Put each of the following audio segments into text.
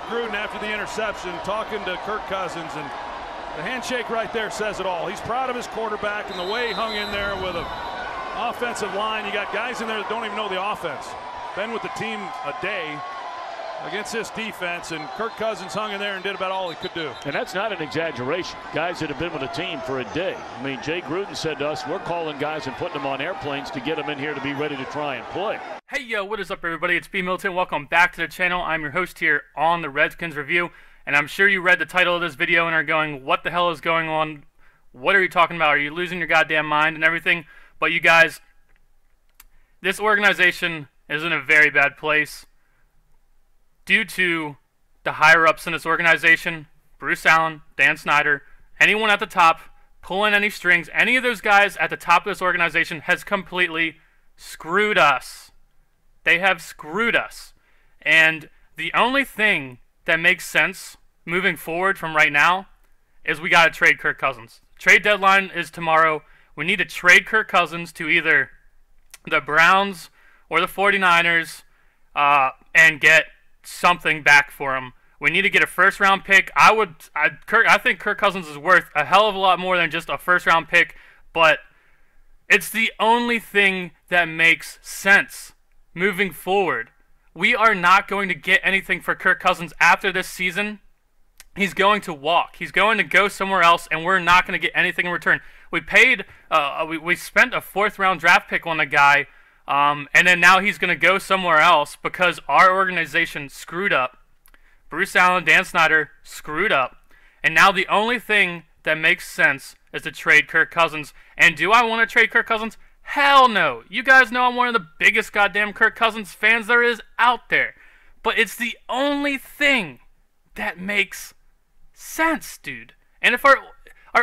Gruden after the interception, talking to Kirk Cousins, and the handshake right there says it all. He's proud of his quarterback and the way he hung in there with an offensive line. You got guys in there that don't even know the offense. Been with the team a day against this defense, and Kirk Cousins hung in there and did about all he could do. And that's not an exaggeration. Guys that have been with the team for a day. I mean, Jay Gruden said to us, we're calling guys and putting them on airplanes to get them in here to be ready to try and play. Hey, yo, what is up, everybody? It's B. Milton. Welcome back to the channel. I'm your host here on the Redskins Review, and I'm sure you read the title of this video and are going, what the hell is going on? What are you talking about? Are you losing your goddamn mind and everything? But you guys, this organization is in a very bad place due to the higher-ups in this organization, Bruce Allen, Dan Snyder, anyone at the top, pulling any strings, any of those guys at the top of this organization has completely screwed us. They have screwed us. And the only thing that makes sense moving forward from right now is we got to trade Kirk Cousins. Trade deadline is tomorrow. We need to trade Kirk Cousins to either the Browns or the 49ers and get something back for him. We need to get a first-round pick. I think Kirk Cousins is worth a hell of a lot more than just a first-round pick, but it's the only thing that makes sense moving forward. We are not going to get anything for Kirk Cousins after this season. He's going to walk. He's going to go somewhere else, and we're not going to get anything in return. We paid, we spent a fourth-round draft pick on a guy, and then now he's going to go somewhere else because our organization screwed up. Bruce Allen, Dan Snyder screwed up. And now the only thing that makes sense is to trade Kirk Cousins. And do I want to trade Kirk Cousins? Hell no. You guys know I'm one of the biggest goddamn Kirk Cousins fans there is out there. But it's the only thing that makes sense, dude. And if our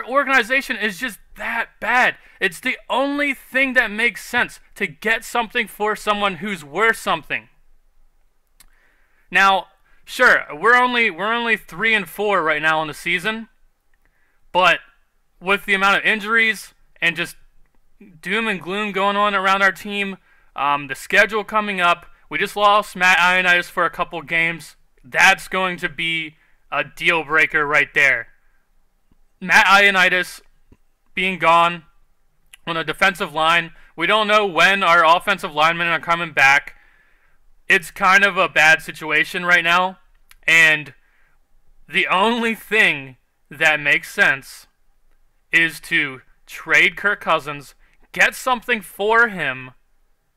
organization is just that bad, it's the only thing that makes sense to get something for someone who's worth something. Now, sure, we're only 3-4 right now in the season, but with the amount of injuries and just doom and gloom going on around our team, the schedule coming up, we just lost Matt Ioannidis for a couple games. That's going to be a deal breaker right there. Matt Ioannidis being gone on a defensive line. We don't know when our offensive linemen are coming back. It's kind of a bad situation right now. And the only thing that makes sense is to trade Kirk Cousins, get something for him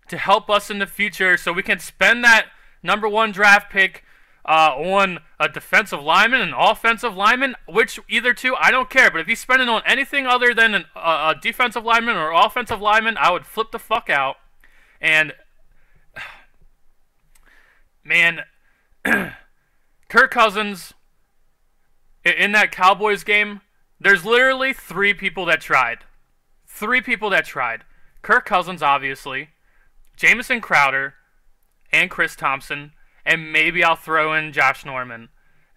to help us in the future so we can spend that #1 draft pick on a defensive lineman, an offensive lineman, which either two, I don't care. But if he's spending on anything other than a defensive lineman or offensive lineman, I would flip the fuck out. And, man, Kirk Cousins, in that Cowboys game, there's literally 3 people that tried. 3 people that tried. Kirk Cousins, obviously, Jamison Crowder, and Chris Thompson, and maybe I'll throw in Josh Norman.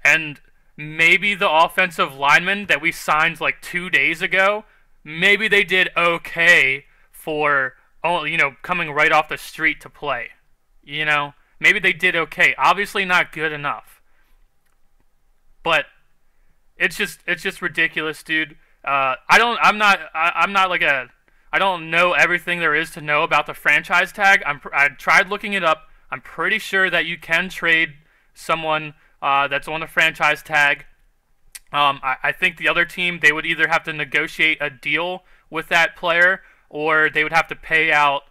And maybe the offensive linemen that we signed like 2 days ago, maybe they did okay for, coming right off the street to play. Maybe they did okay. Obviously not good enough. But it's just ridiculous, dude. I don't know everything there is to know about the franchise tag. I tried looking it up. I'm pretty sure that you can trade someone that's on the franchise tag. I think the other team, they would either have to negotiate a deal with that player or they would have to pay out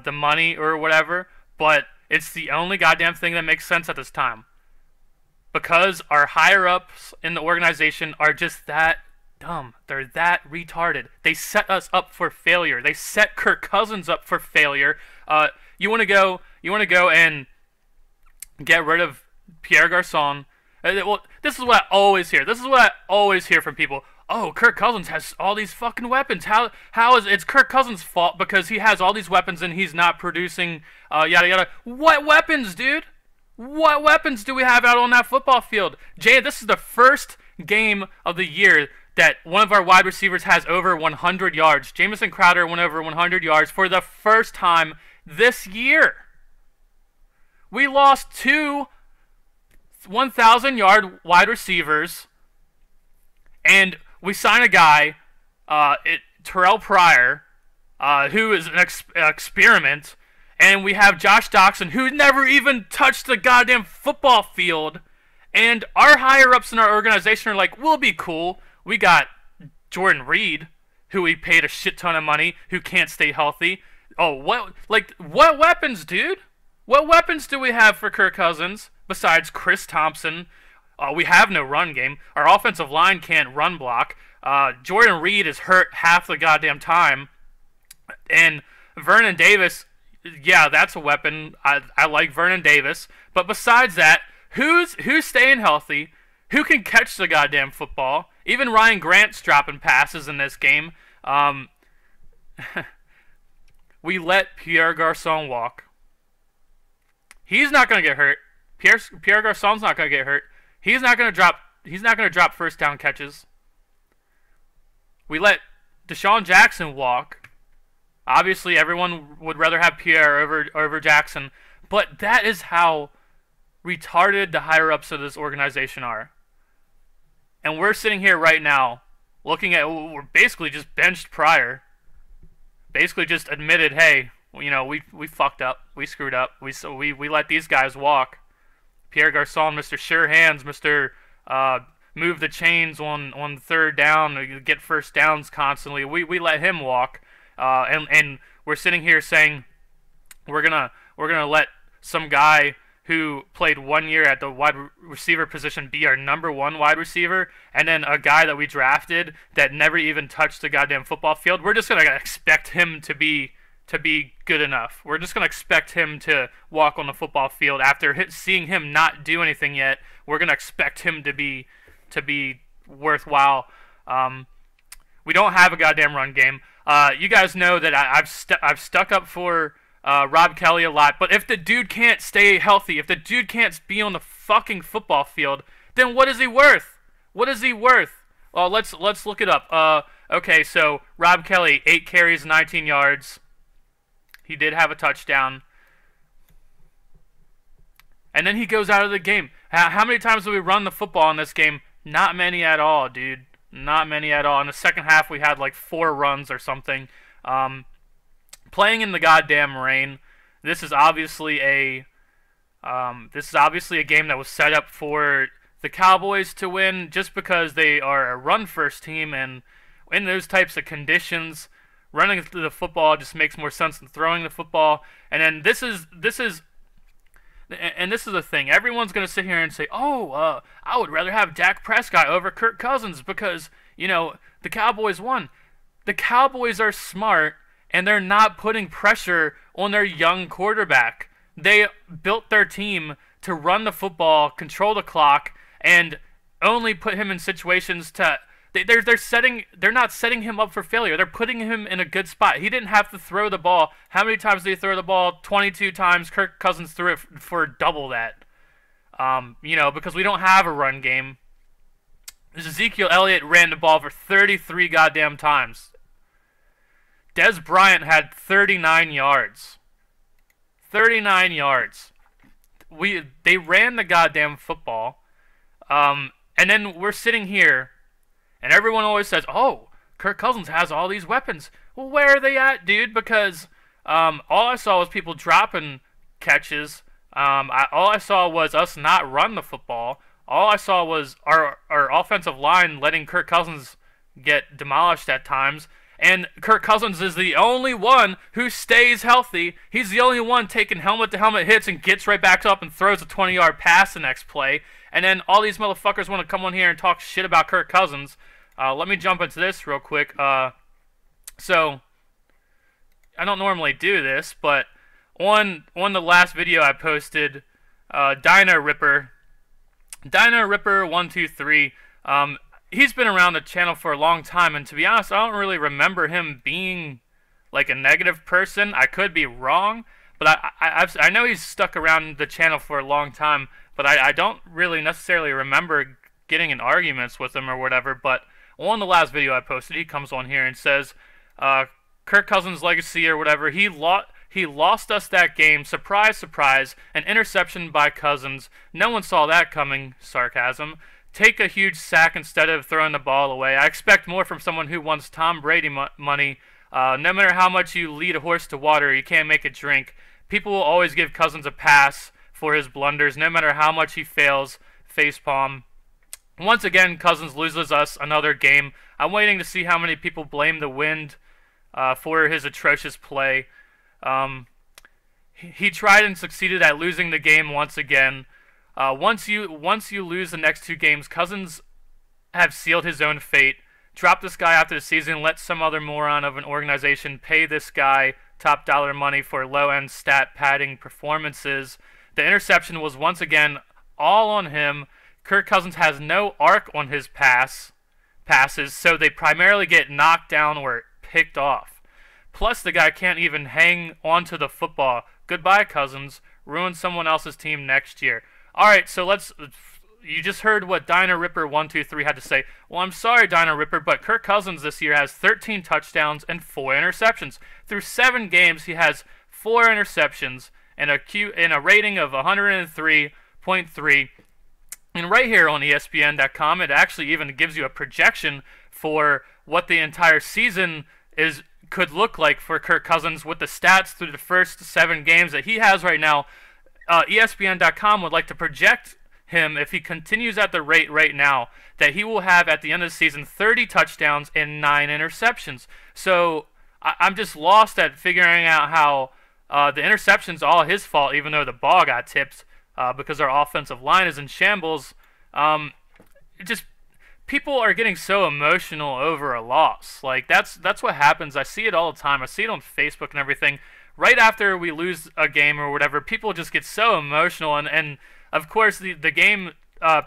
the money or whatever. But it's the only goddamn thing that makes sense at this time. Because our higher-ups in the organization are just that dumb. They're that retarded. They set us up for failure. They set Kirk Cousins up for failure. You want to go and get rid of Pierre Garçon. Well, this is what I always hear. This is what I always hear from people. Oh, Kirk Cousins has all these fucking weapons. How is it's Kirk Cousins' fault because he has all these weapons and he's not producing yada yada. What weapons, dude? What weapons do we have out on that football field? Jay, this is the first game of the year that one of our wide receivers has over 100 yards. Jamison Crowder went over 100 yards for the first time this year. We lost 2 1,000-yard wide receivers, and we sign a guy, Terrell Pryor, who is an experiment, and we have Josh Doxson, who never even touched the goddamn football field, and our higher-ups in our organization are like, we'll be cool. We got Jordan Reed, who we paid a shit ton of money, who can't stay healthy. Oh, what weapons, dude? What weapons do we have for Kirk Cousins besides Chris Thompson? We have no run game. Our offensive line can't run block. Jordan Reed is hurt half the goddamn time. And Vernon Davis, yeah, that's a weapon. I like Vernon Davis. But besides that, who's staying healthy? Who can catch the goddamn football? Even Ryan Grant's dropping passes in this game. We let Pierre Garçon walk. He's not going to get hurt. Pierre Garçon's not going to get hurt. He's not going to drop first down catches. We let Deshaun Jackson walk. Obviously, everyone would rather have Pierre over Jackson, but that is how retarded the higher-ups of this organization are. And we're sitting here right now looking at, we're basically just benched Pryor. Basically just admitted, hey, you know, we fucked up. We screwed up. We let these guys walk. Pierre Garçon, Mr. Sure Hands, Mr. Move the chains on third down, get first downs constantly. We let him walk. And we're sitting here saying we're gonna let some guy who played 1 year at the wide receiver position be our #1 wide receiver, and then a guy that we drafted that never even touched the goddamn football field. We're just gonna expect him to be good enough. We're just gonna expect him to walk on the football field after seeing him not do anything yet. We're gonna expect him to be worthwhile. We don't have a goddamn run game. You guys know that I've stuck up for Rob Kelly a lot, but if the dude can't stay healthy, if the dude can't be on the fucking football field, then what is he worth? What is he worth? Well, let's look it up. Okay, so Rob Kelly, 8 carries, 19 yards. He did have a touchdown. And then he goes out of the game. How many times did we run the football in this game? Not many at all, dude. Not many at all. In the second half, we had like 4 runs or something. Playing in the goddamn rain. This is obviously a game that was set up for the Cowboys to win, just because they are a run-first team, and in those types of conditions, running the football just makes more sense than throwing the football. And then this is the thing. Everyone's going to sit here and say, I would rather have Dak Prescott over Kirk Cousins because, you know, the Cowboys won. The Cowboys are smart, and they're not putting pressure on their young quarterback. They built their team to run the football, control the clock, and only put him in situations to... They're not setting him up for failure. They're putting him in a good spot. He didn't have to throw the ball. How many times did he throw the ball? 22 times. Kirk Cousins threw it for double that. You know, because we don't have a run game. Ezekiel Elliott ran the ball for 33 goddamn times. Des Bryant had 39 yards. 39 yards. They ran the goddamn football. And then we're sitting here, and everyone always says, Kirk Cousins has all these weapons. Well, where are they at, dude? Because all I saw was people dropping catches. All I saw was us not run the football. All I saw was our offensive line letting Kirk Cousins get demolished at times. And Kirk Cousins is the only one who stays healthy. He's the only one taking helmet-to-helmet hits and gets right back up and throws a 20-yard pass the next play. And then all these motherfuckers want to come on here and talk shit about Kirk Cousins. Let me jump into this real quick. So, I don't normally do this, but on the last video I posted, Dino Ripper 123, he's been around the channel for a long time, and to be honest, I don't really remember him being like a negative person. I could be wrong, but I know he's stuck around the channel for a long time, but I don't really necessarily remember getting in arguments with him or whatever. But on the last video I posted, he comes on here and says, Kirk Cousins' legacy or whatever, he He lost us that game. Surprise, surprise. An interception by Cousins. No one saw that coming. Sarcasm. Take a huge sack instead of throwing the ball away. I expect more from someone who wants Tom Brady money. No matter how much you lead a horse to water, you can't make it drink. People will always give Cousins a pass for his blunders, no matter how much he fails. Facepalm. Once again, Cousins loses us another game. I'm waiting to see how many people blame the wind for his atrocious play. He tried and succeeded at losing the game once again. Once you lose the next 2 games, Cousins have sealed his own fate. Drop this guy after the season. Let some other moron of an organization pay this guy top dollar money for low-end stat padding performances. The interception was once again all on him. Kirk Cousins has no arc on his passes, so they primarily get knocked down or picked off. Plus, the guy can't even hang onto the football. Goodbye, Cousins. Ruin someone else's team next year. All right, so you just heard what Dino Ripper 123 had to say. Well, I'm sorry, Dino Ripper, but Kirk Cousins this year has 13 touchdowns and 4 interceptions. Through 7 games, he has 4 interceptions and a rating of 103.3. And right here on ESPN.com, it actually even gives you a projection for what the entire season could look like for Kirk Cousins with the stats through the first 7 games that he has right now. ESPN.com would like to project him, if he continues at the rate right now, that he will have at the end of the season 30 touchdowns and 9 interceptions. So I'm just lost at figuring out how the interception's all his fault, even though the ball got tipped because our offensive line is in shambles. People are getting so emotional over a loss. Like that's what happens. I see it all the time. I see it on Facebook and everything. Right after we lose a game or whatever, people just get so emotional, and of course the game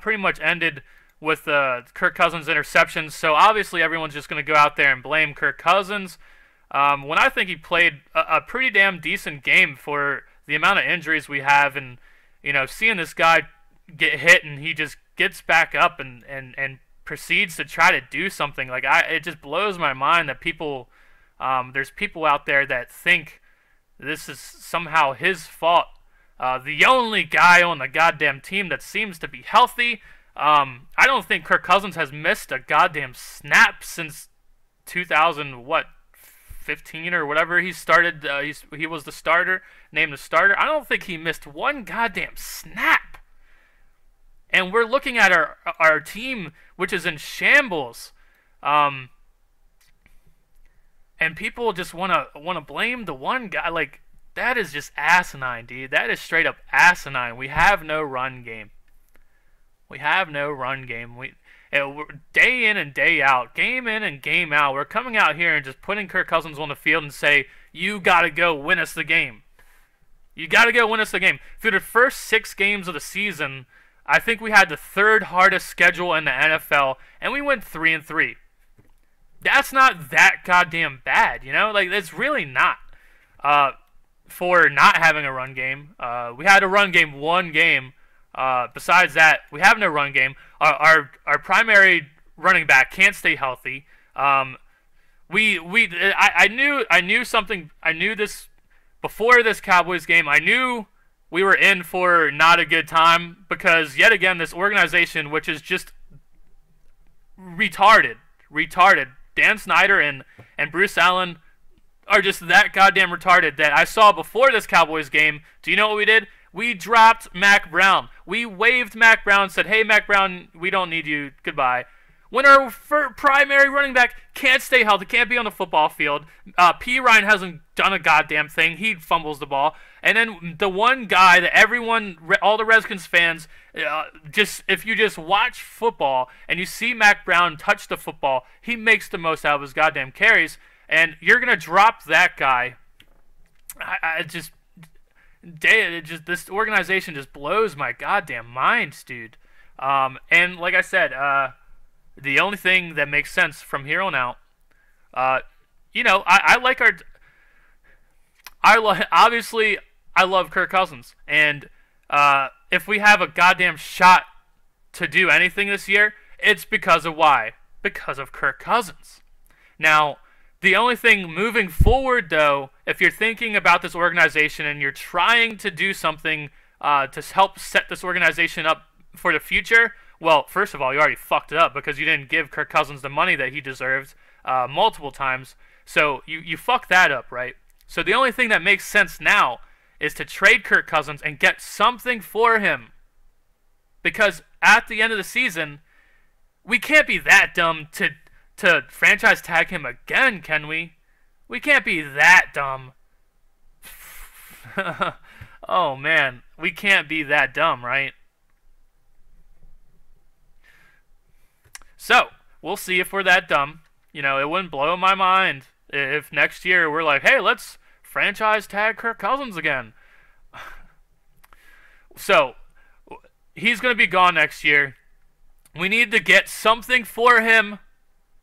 pretty much ended with Kirk Cousins' interceptions. So obviously everyone's just going to go out there and blame Kirk Cousins when I think he played a pretty damn decent game for the amount of injuries we have, and seeing this guy get hit and he just gets back up and proceeds to try to do something. It just blows my mind that there's people out there that think this is somehow his fault. The only guy on the goddamn team that seems to be healthy. I don't think Kirk Cousins has missed a goddamn snap since 2015 or whatever he started. He was the starter, named the starter. I don't think he missed one goddamn snap. And we're looking at our team, which is in shambles. And people just want to blame the one guy. Like, that is just asinine, dude. That is straight up asinine. We have no run game. Day in and day out, game in and game out, we're coming out here and just putting Kirk Cousins on the field and say, you got to go win us the game. You got to go win us the game. Through the first 6 games of the season, I think we had the 3rd hardest schedule in the NFL, and we went 3-3. That's not that goddamn bad, it's really not. For not having a run game, we had a run game 1 game. Besides that, we have no run game. Our primary running back can't stay healthy. I knew something. I knew this before this Cowboys game. I knew we were in for not a good time, because yet again, this organization, which is just retarded. Dan Snyder and Bruce Allen are just that goddamn retarded that I saw before this Cowboys game. Do you know what we did? We dropped Mac Brown. We waived Mac Brown, said, hey, Mac Brown, we don't need you. Goodbye. When our primary running back can't stay healthy, can't be on the football field, P. Ryan hasn't done a goddamn thing. He fumbles the ball. And then the one guy that everyone, all the Redskins fans, if you just watch football and you see Mac Brown touch the football, he makes the most out of his goddamn carries. And you're going to drop that guy. This organization just blows my goddamn mind, dude. And like I said, the only thing that makes sense from here on out, obviously I love Kirk Cousins, and if we have a goddamn shot to do anything this year, it's because of why? Because of Kirk Cousins. Now, The only thing moving forward, though, if you're thinking about this organization and you're trying to do something to help set this organization up for the future, well, first of all, you already fucked it up because you didn't give Kirk Cousins the money that he deserved multiple times. So you fucked that up, right? So the only thing that makes sense now is to trade Kirk Cousins and get something for him. Because at the end of the season, we can't be that dumb to franchise tag him again, can we? We can't be that dumb. Oh, man. We can't be that dumb, right? So, we'll see if we're that dumb. You know, it wouldn't blow my mind if next year we're like, hey, let's franchise tag Kirk Cousins again. So, he's going to be gone next year. We need to get something for him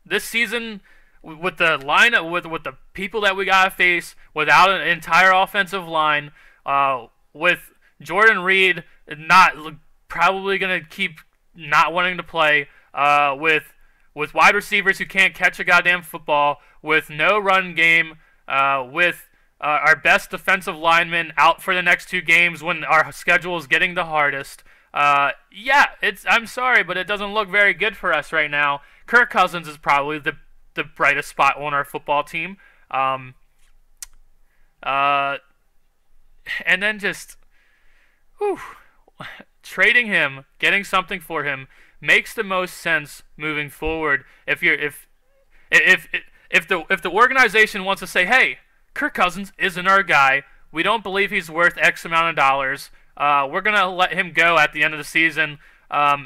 this season with the lineup, with the people that we got to face, without an entire offensive line, with Jordan Reed probably going to keep not wanting to play, with wide receivers who can't catch a goddamn football, with no run game, with our best defensive lineman out for the next 2 games when our schedule is getting the hardest. Yeah, I'm sorry, but it doesn't look very good for us right now. Kirk Cousins is probably the brightest spot on our football team. And then just trading him, getting something for him makes the most sense moving forward. If the organization wants to say, hey, Kirk Cousins isn't our guy, we don't believe he's worth X amount of dollars, we're going to let him go at the end of the season,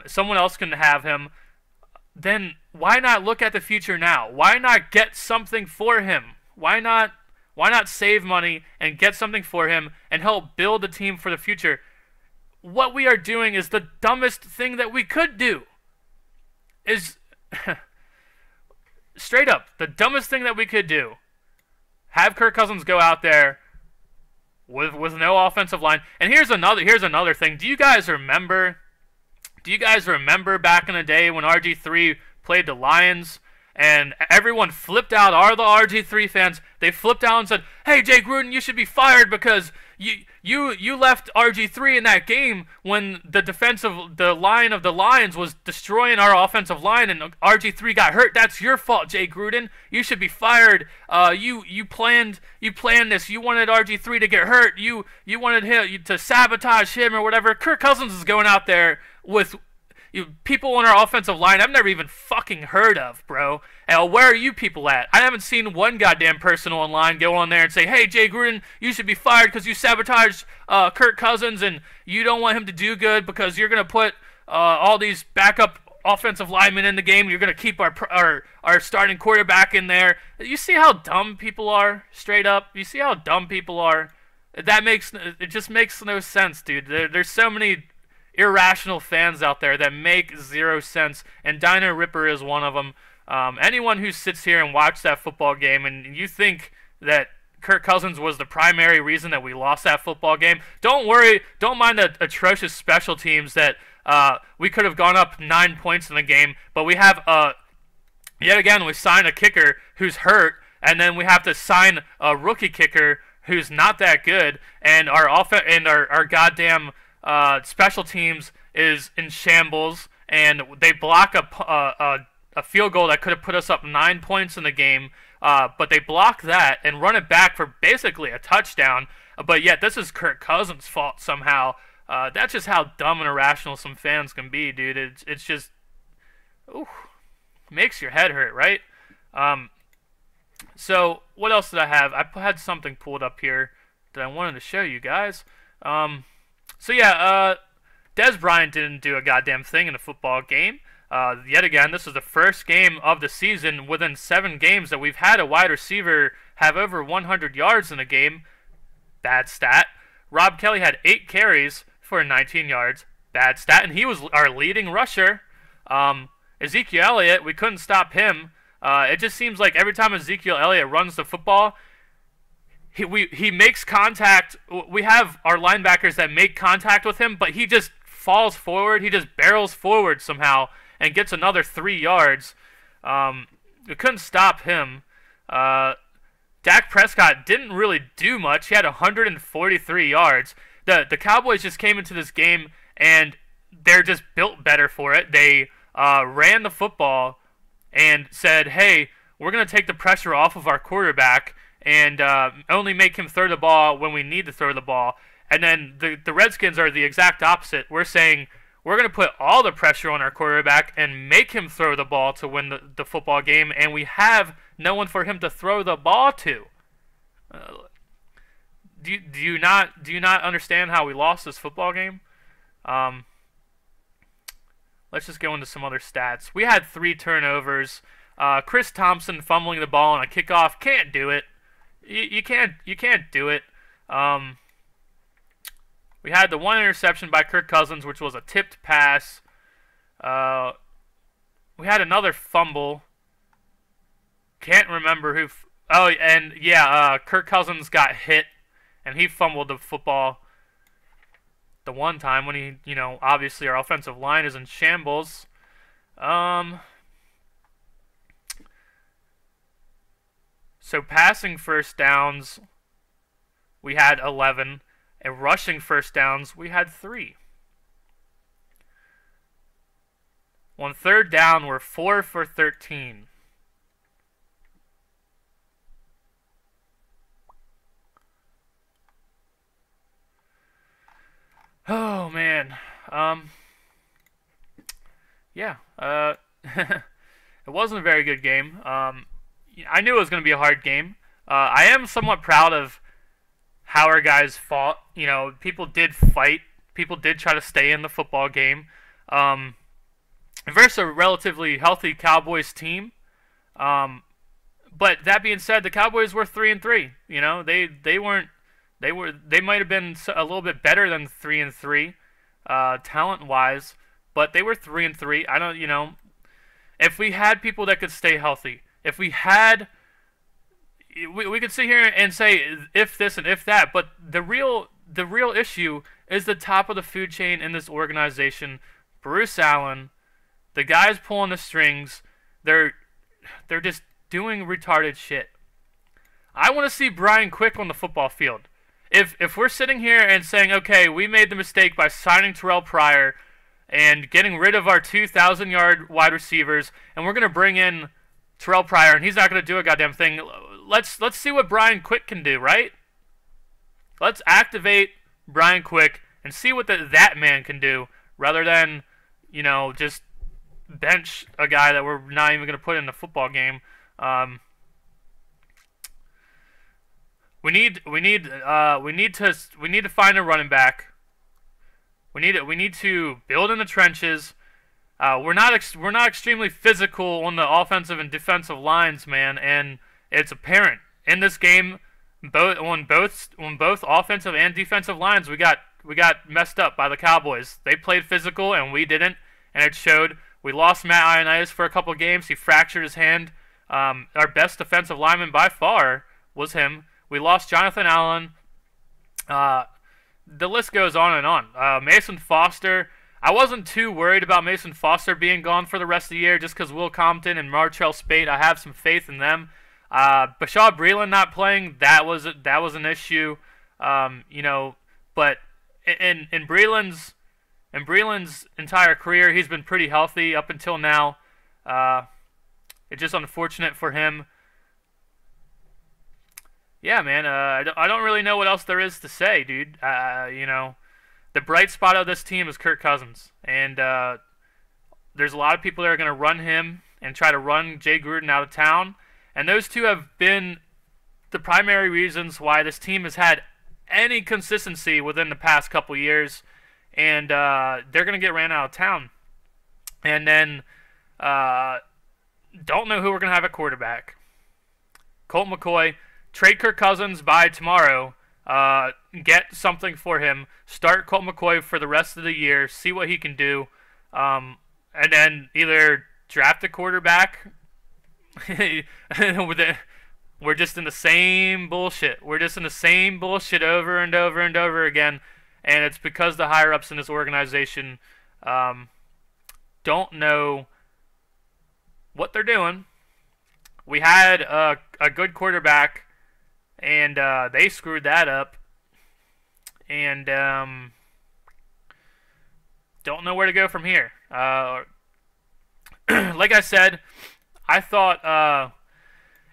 someone else can have him, then why not look at the future now? Why not get something for him? Why not save money and get something for him and help build a team for the future? What we are doing is the dumbest thing that we could do. Is straight up the dumbest thing that we could do. Have Kirk Cousins go out there with no offensive line. And here's another thing. Do you guys remember back in the day when RG3 played the Lions and everyone flipped out? All the RG3 fans, they flipped out and said, "Hey, Jay Gruden, you should be fired because you left RG3 in that game when the line of the Lions was destroying our offensive line and RG3 got hurt. That's your fault, Jay Gruden. You should be fired. You planned this. You wanted RG3 to get hurt. You wanted him to sabotage him or whatever." Kirk Cousins is going out there with people on our offensive line I've never even fucking heard of, bro. And where are you people at? I haven't seen one goddamn person online go on there and say, "Hey, Jay Gruden, you should be fired because you sabotaged Kirk Cousins and you don't want him to do good because you're going to put all these backup offensive linemen in the game. You're going to keep our starting quarterback in there." You see how dumb people are, straight up? You see how dumb people are? It just makes no sense, dude. There's so many irrational fans out there that make zero sense, and Dino Ripper is one of them. Anyone who sits here and watches that football game and you think that Kirk Cousins was the primary reason that we lost that football game, don't worry. Don't mind the atrocious special teams that we could have gone up 9 points in the game, but we have yet again we signed a kicker who's hurt, and then we have to sign a rookie kicker who's not that good, and our goddamn special teams is in shambles, and they block a field goal that could have put us up 9 points in the game, but they block that and run it back for basically a touchdown, but yet this is Kirk Cousins' fault somehow. That's just how dumb and irrational some fans can be, dude. It's just, makes your head hurt, right? So what else did I have? I had something pulled up here that I wanted to show you guys. So yeah, Dez Bryant didn't do a goddamn thing in a football game. Yet again, this is the first game of the season within 7 games that we've had a wide receiver have over 100 yards in a game. Bad stat. Rob Kelly had 8 carries for 19 yards. Bad stat. And he was our leading rusher. Ezekiel Elliott, we couldn't stop him. It just seems like every time Ezekiel Elliott runs the football, he makes contact. We have our linebackers that make contact with him, but he just falls forward. He just barrels forward somehow and gets another 3 yards. We couldn't stop him. Dak Prescott didn't really do much. He had 143 yards. The Cowboys just came into this game, and they're just built better for it. They ran the football and said, hey, we're going to take the pressure off of our quarterback and only make him throw the ball when we need to throw the ball. And then the Redskins are the exact opposite. We're saying we're going to put all the pressure on our quarterback and make him throw the ball to win the football game, and we have no one for him to throw the ball to. Do you not understand how we lost this football game? Let's just go into some other stats. We had 3 turnovers. Chris Thompson fumbling the ball on a kickoff, can't do it. You can't do it. We had the 1 interception by Kirk Cousins, which was a tipped pass. We had another fumble. Can't remember who. Kirk Cousins got hit, and he fumbled the football the one time when he, obviously our offensive line is in shambles. So passing first downs, we had 11. And rushing first downs, we had 3. On third down, we're 4 for 13. Oh, man. It wasn't a very good game. I knew it was going to be a hard game. I am somewhat proud of how our guys fought. People did fight. People did try to stay in the football game. Versus a relatively healthy Cowboys team. But that being said, the Cowboys were 3-3. They might have been a little bit better than 3-3, talent-wise, but they were 3-3. If we had people that could stay healthy, if we had, we could sit here and say if this and if that, but the real issue is the top of the food chain in this organization. Bruce Allen, the guys pulling the strings, they're just doing retarded shit. I want to see Brian Quick on the football field. If we're sitting here and saying, okay, we made the mistake by signing Terrell Pryor and getting rid of our 2,000-yard wide receivers, and we're going to bring in Terrell Pryor, and he's not going to do a goddamn thing, let's see what Brian Quick can do, right? Let's activate Brian Quick and see what that man can do, rather than, just bench a guy that we're not even going to put in the football game. We need to find a running back. We need to build in the trenches. We're not extremely physical on the offensive and defensive lines, man, and it's apparent in this game. On both offensive and defensive lines, we got messed up by the Cowboys. They played physical and we didn't, and it showed. We lost Matt Ioannidis for a couple of games. He fractured his hand. Our best defensive lineman by far was him. We lost Jonathan Allen. The list goes on and on. Mason Foster. I wasn't too worried about Mason Foster being gone for the rest of the year just because Will Compton and Martrell Spate, I have some faith in them. Bashaud Breeland not playing, that was an issue. But in Breeland's entire career, he's been pretty healthy up until now. It's just unfortunate for him. Yeah, man, I don't really know what else there is to say, dude. The bright spot of this team is Kirk Cousins. And there's a lot of people that are going to run him and try to run Jay Gruden out of town. And those two have been the primary reasons why this team has had any consistency within the past couple years. And they're going to get ran out of town. And then don't know who we're going to have at quarterback. Colt McCoy. Trade Kirk Cousins by tomorrow. Get something for him. Start Colt McCoy for the rest of the year. See what he can do. And then either draft a quarterback. We're just in the same bullshit. We're just in the same bullshit over and over and over again. And it's because the higher-ups in this organization don't know what they're doing. we had a good quarterback, and they screwed that up. And don't know where to go from here. Like I said, I thought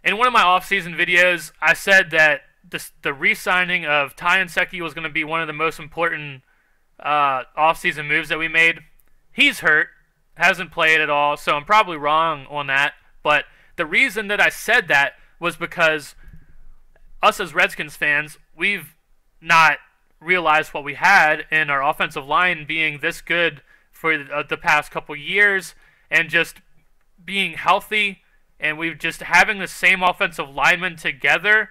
in one of my off-season videos, I said that the re-signing of Ty Nsekhe was going to be one of the most important off-season moves that we made. He's hurt, hasn't played at all, so I'm probably wrong on that. But the reason that I said that was because us as Redskins fans, we've not realized what we had in our offensive line being this good for the past couple years and just being healthy, and we've just having the same offensive linemen together.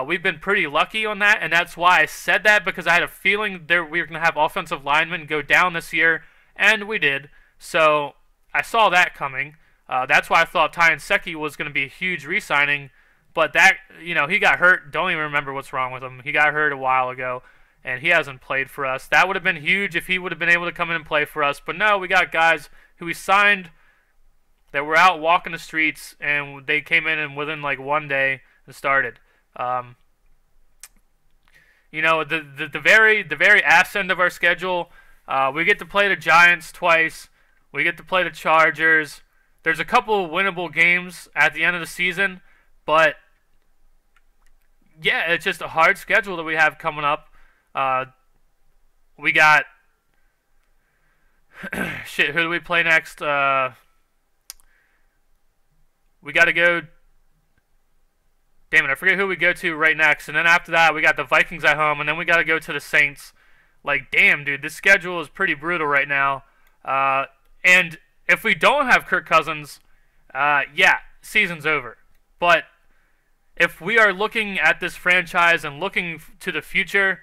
We've been pretty lucky on that, and that's why I said that, because I had a feeling we were going to have offensive linemen go down this year, and we did. So I saw that coming. That's why I thought Ty Nsekhe was going to be a huge re-signing, but that, he got hurt. Don't even remember what's wrong with him. He got hurt a while ago, and he hasn't played for us. That would have been huge if he would have been able to come in and play for us, but no, we got guys who we signed that were out walking the streets, and they came in and within like one day and started. The very ass end of our schedule, we get to play the Giants twice. We get to play the Chargers. There's a couple of winnable games at the end of the season, but yeah, it's just a hard schedule that we have coming up. We got who do we play next? We got to go. Damn it, I forget who we go to right next. And then after that, we got the Vikings at home, and then we got to go to the Saints. Like, damn, dude, this schedule is pretty brutal right now. And if we don't have Kirk Cousins, yeah, season's over. But if we are looking at this franchise and looking to the future,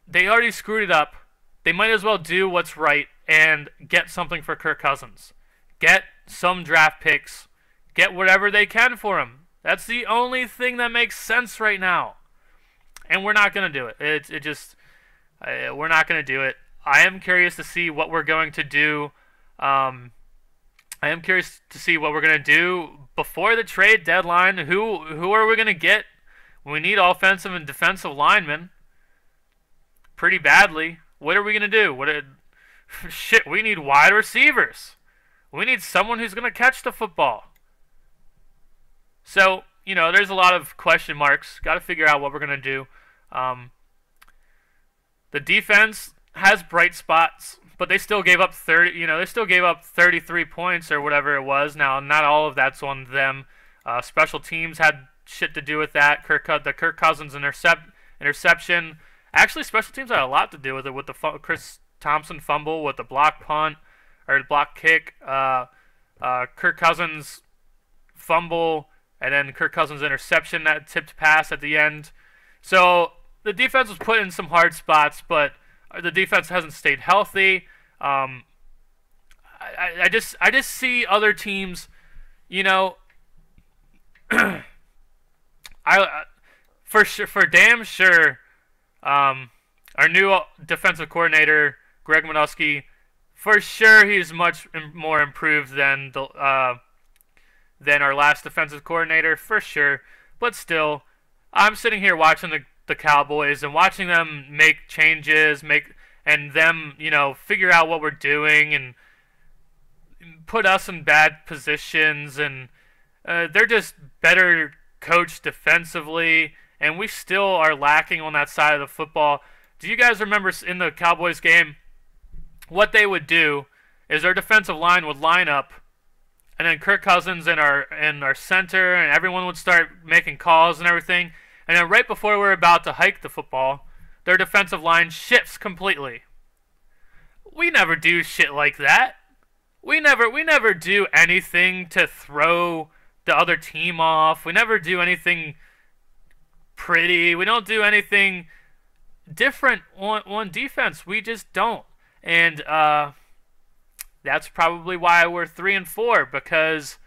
they already screwed it up. They might as well do what's right and get something for Kirk Cousins. Get some draft picks. Get whatever they can for him. That's the only thing that makes sense right now. And we're not going to do it. We're not going to do it. I am curious to see what we're going to do. I am curious to see what we're going to do before the trade deadline. Who are we going to get? We need offensive and defensive linemen pretty badly. What are we going to do? Shit, we need wide receivers. We need someone who's going to catch the football. So, there's a lot of question marks. Got to figure out what we're going to do. The defense has bright spots, but they still gave up 33 points or whatever it was. Now, not all of that's on them. Special teams had shit to do with that. The Kirk Cousins interception. Actually, special teams had a lot to do with it, with the Chris Thompson fumble, with the block punt or block kick, Kirk Cousins fumble, and then Kirk Cousins interception, that tipped pass at the end. So the defense was put in some hard spots, but the defense hasn't stayed healthy. I just see other teams, for damn sure, our new defensive coordinator, Greg Manusky, for sure he's much more improved than our last defensive coordinator, for sure. But still, I'm sitting here watching the Cowboys and watching them make changes, and them, figure out what we're doing and put us in bad positions, and they're just better coached defensively, and we still are lacking on that side of the football. Do you guys remember in the Cowboys game, what they would do is our defensive line would line up, and then Kirk Cousins and our center and everyone would start making calls and everything, and then right before we're about to hike the football, their defensive line shifts completely. We never do shit like that. We never do anything to throw the other team off. We never do anything pretty. We don't do anything different on defense. We just don't. And that's probably why we're 3-4, because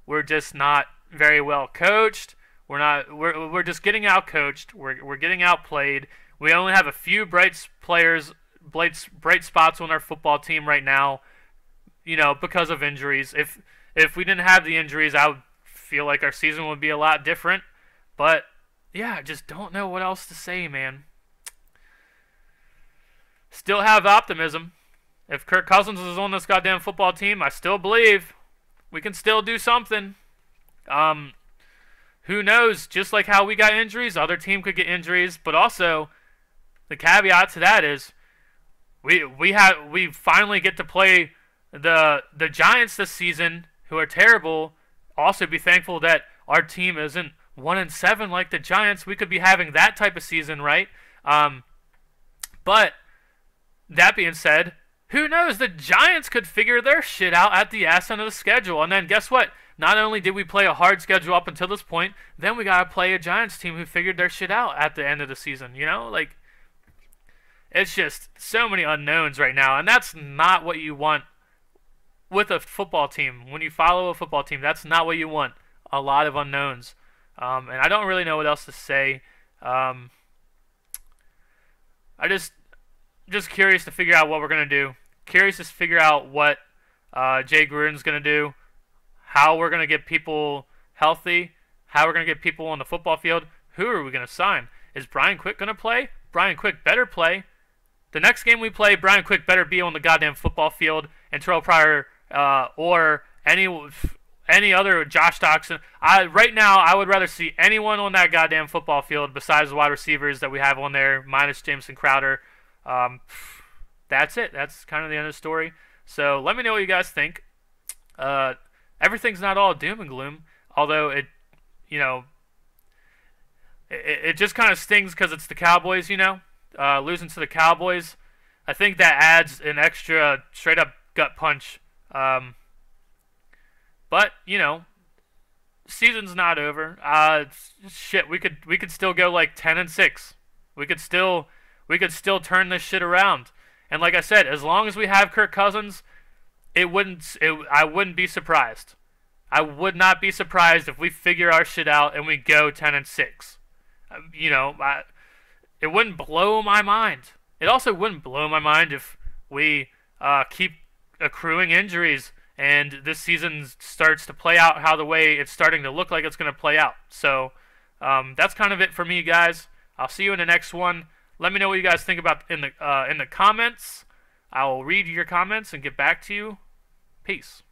we're just not very well coached. We're just getting out coached. We're getting outplayed. We only have a few bright spots on our football team right now, because of injuries. If we didn't have the injuries, I would feel like our season would be a lot different. But, yeah, I just don't know what else to say, man. Still have optimism. If Kirk Cousins is on this goddamn football team, I still believe we can still do something. Who knows? Just like how we got injuries, other team could get injuries. But also, the caveat to that is we finally get to play the Giants this season, who are terrible. Also, be thankful that our team isn't 1-7 like the Giants. We could be having that type of season, right? But that being said, who knows? The Giants could figure their shit out at the ass end of the schedule. And then guess what? Not only did we play a hard schedule up until this point, then we got to play a Giants team who figured their shit out at the end of the season. You know? Like, it's just so many unknowns right now. And that's not what you want with a football team. When you follow a football team, that's not what you want. A lot of unknowns. And I don't really know what else to say. I just curious to figure out what we're going to do. Curious to figure out what Jay Gruden's going to do, how we're going to get people healthy, how we're going to get people on the football field. Who are we going to sign? Is Brian Quick going to play? Brian Quick better play. The next game we play, Brian Quick better be on the goddamn football field, and Terrell Pryor or any other Josh Doctson. Right now, I would rather see anyone on that goddamn football field besides the wide receivers that we have on there, minus Jameson Crowder. That's it. That's kind of the end of the story. So let me know what you guys think. Everything's not all doom and gloom, although it just kind of stings because it's the Cowboys, losing to the Cowboys. I think that adds an extra straight up gut punch. But season's not over. Shit, we could still go like 10-6. We could still turn this shit around. And like I said, as long as we have Kirk Cousins, I wouldn't be surprised. I would not be surprised if we figure our shit out and we go 10-6. It wouldn't blow my mind. It also wouldn't blow my mind if we keep accruing injuries and this season starts to play out how the way it's starting to look like it's going to play out. So that's kind of it for me, guys. I'll see you in the next one. Let me know what you guys think about in the comments. I will read your comments and get back to you. Peace.